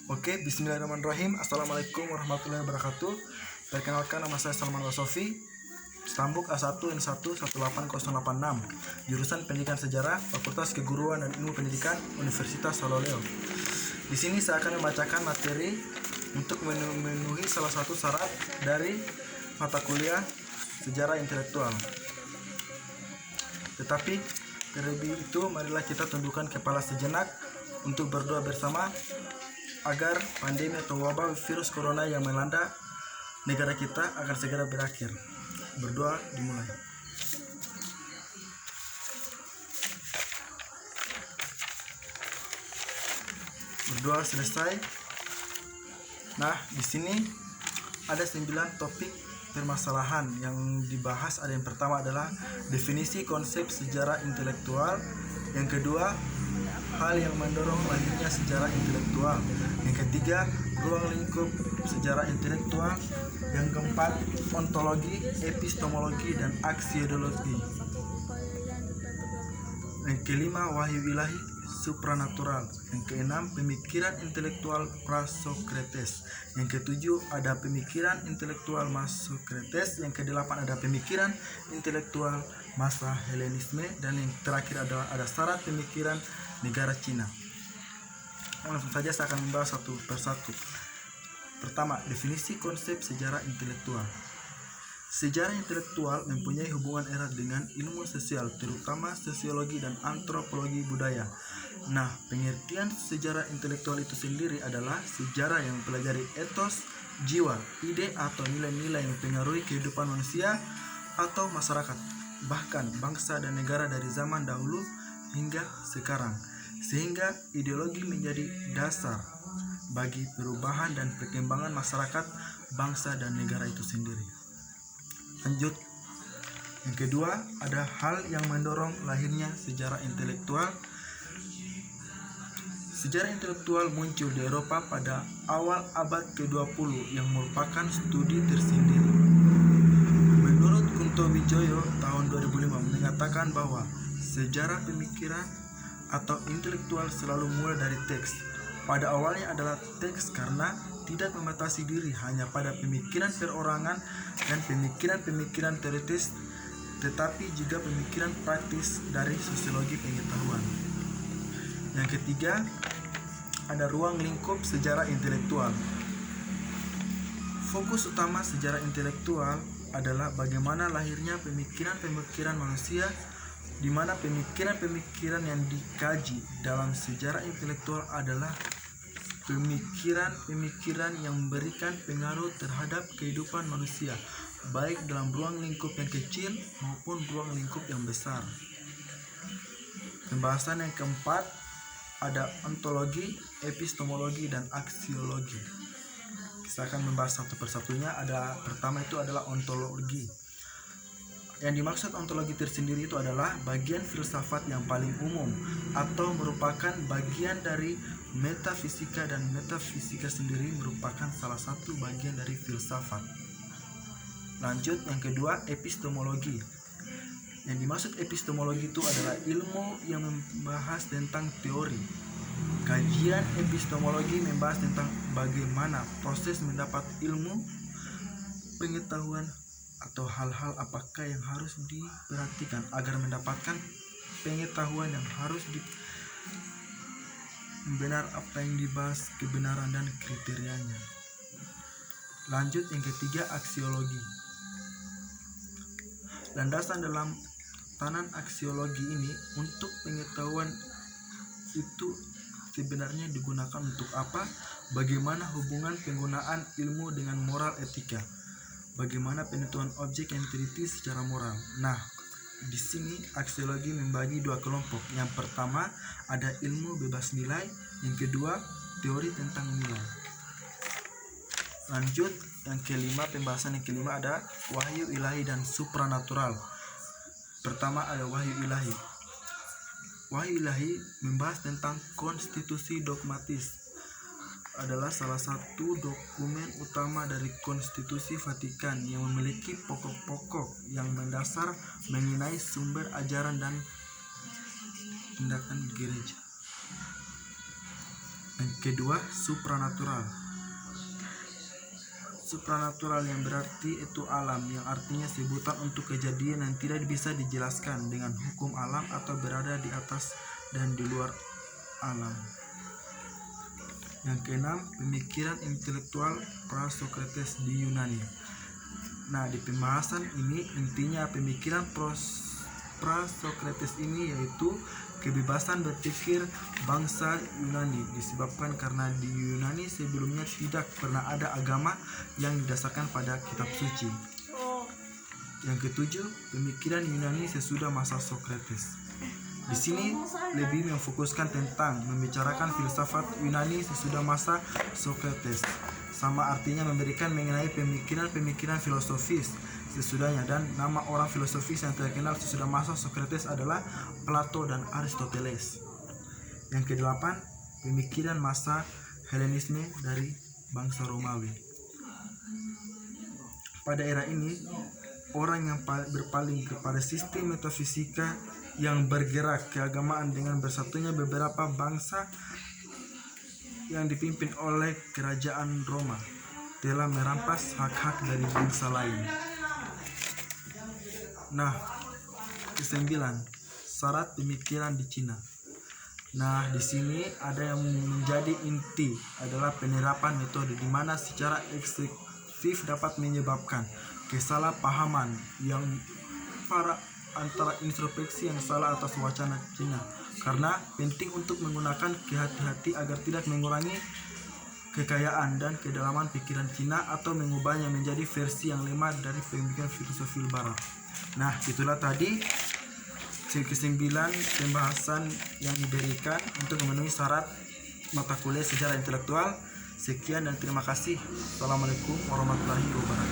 Oke, bismillahirrahmanirrahim. Assalamualaikum warahmatullahi wabarakatuh. Perkenalkan, nama saya Salman Wasofi, Stambuk A1 N1 18086, jurusan Pendidikan Sejarah, Fakultas Keguruan dan Ilmu Pendidikan, Universitas Sololeo. Di sini saya akan membacakan materi untuk memenuhi salah satu syarat dari mata kuliah Sejarah Intelektual. Tetapi terlebih itu, marilah kita tundukkan kepala sejenak untuk berdoa bersama agar pandemi atau wabah virus corona yang melanda negara kita akan segera berakhir. Berdoa dimulai. Berdoa selesai. Nah, di sini ada 9 topik permasalahan yang dibahas. Ada yang pertama adalah definisi konsep sejarah intelektual. Yang kedua, hal yang mendorong lahirnya sejarah intelektual. Yang ketiga, ruang lingkup sejarah intelektual. Yang keempat, ontologi, epistemologi, dan aksiologi. Yang kelima, wahyu ilahi supranatural. Yang keenam, pemikiran intelektual pra-Socrates. Yang ketujuh, ada pemikiran intelektual mas-Socrates. Yang kedelapan, ada pemikiran intelektual masa Helenisme. Dan yang terakhir ada syarat pemikiran negara Cina. Langsung saja saya akan membahas satu persatu. Pertama, definisi konsep sejarah intelektual. Sejarah intelektual mempunyai hubungan erat dengan ilmu sosial, terutama sosiologi dan antropologi budaya. Nah, pengertian sejarah intelektual itu sendiri adalah sejarah yang mempelajari etos, jiwa, ide atau nilai-nilai yang mempengaruhi kehidupan manusia atau masyarakat, bahkan bangsa dan negara dari zaman dahulu hingga sekarang, sehingga ideologi menjadi dasar bagi perubahan dan perkembangan masyarakat, bangsa dan negara itu sendiri. Lanjut. Yang kedua, ada hal yang mendorong lahirnya sejarah intelektual. Sejarah intelektual muncul di Eropa pada awal abad ke-20 yang merupakan studi tersendiri. Menurut Kunto Wijoyo tahun 2005 mengatakan bahwa sejarah pemikiran atau intelektual selalu mulai dari teks. Pada awalnya adalah teks karena tidak membatasi diri hanya pada pemikiran perorangan dan pemikiran-pemikiran teoritis, tetapi juga pemikiran praktis dari sosiologi pengetahuan. Yang ketiga, ada ruang lingkup sejarah intelektual. Fokus utama sejarah intelektual adalah bagaimana lahirnya pemikiran-pemikiran manusia, di mana pemikiran-pemikiran yang dikaji dalam sejarah intelektual adalah pemikiran-pemikiran yang memberikan pengaruh terhadap kehidupan manusia, baik dalam ruang lingkup yang kecil maupun ruang lingkup yang besar. Pembahasan yang keempat, ada ontologi, epistemologi, dan aksiologi. Kita akan membahas satu persatunya. Ada pertama itu adalah ontologi. Yang dimaksud ontologi tersendiri itu adalah bagian filsafat yang paling umum atau merupakan bagian dari metafisika, dan metafisika sendiri merupakan salah satu bagian dari filsafat. Lanjut, yang kedua, epistemologi. Yang dimaksud epistemologi itu adalah ilmu yang membahas tentang teori. Kajian epistemologi membahas tentang bagaimana proses mendapat ilmu, pengetahuan, atau hal-hal apakah yang harus diperhatikan agar mendapatkan pengetahuan yang harus benar, apa yang dibahas, kebenaran dan kriterianya. Lanjut, yang ketiga, aksiologi. Landasan dalam tanan aksiologi ini untuk pengetahuan itu sebenarnya digunakan untuk apa, bagaimana hubungan penggunaan ilmu dengan moral etika, bagaimana penentuan objek yang teliti secara moral. Nah, di sini aksiologi membagi dua kelompok. Yang pertama ada ilmu bebas nilai, yang kedua teori tentang nilai. Lanjut, yang kelima, pembahasan yang kelima ada wahyu ilahi dan supranatural. Pertama ada wahyu ilahi. Wahyu ilahi membahas tentang konstitusi dogmatis. Adalah salah satu dokumen utama dari konstitusi Vatikan yang memiliki pokok-pokok yang mendasar mengenai sumber ajaran dan tindakan gereja. Yang kedua, supranatural. Supranatural yang berarti itu alam, yang artinya sebutan untuk kejadian yang tidak bisa dijelaskan dengan hukum alam atau berada di atas dan di luar alam. Yang keenam, pemikiran intelektual Prasokrates di Yunani. Nah, di pembahasan ini intinya pemikiran Prasokrates ini yaitu kebebasan berpikir bangsa Yunani, disebabkan karena di Yunani sebelumnya tidak pernah ada agama yang didasarkan pada kitab suci. Yang ketujuh, pemikiran Yunani sesudah masa Sokrates. Di sini lebih memfokuskan tentang membicarakan filsafat Yunani sesudah masa Sokrates. Sama artinya memberikan mengenai pemikiran-pemikiran filosofis sesudahnya, dan nama orang filosofis yang terkenal sesudah masa Sokrates adalah Plato dan Aristoteles. Yang kedelapan, pemikiran masa Helenisme dari bangsa Romawi. Pada era ini, orang yang berpaling kepada sistem metafisika yang bergerak keagamaan dengan bersatunya beberapa bangsa yang dipimpin oleh kerajaan Roma telah merampas hak-hak dari bangsa lain. Nah, kesembilan, syarat pemikiran di Cina. Nah, di sini ada yang menjadi inti adalah penerapan metode di mana secara ekstensif dapat menyebabkan kesalahpahaman yang antara introspeksi yang salah atas wacana Cina, karena penting untuk menggunakan kehati-hati agar tidak mengurangi kekayaan dan kedalaman pikiran Cina atau mengubahnya menjadi versi yang lemah dari pemikiran filosofi Barat. Nah, itulah tadi kesembilan pembahasan yang diberikan untuk memenuhi syarat mata kuliah sejarah intelektual. Sekian dan terima kasih. Assalamualaikum warahmatullahi wabarakatuh.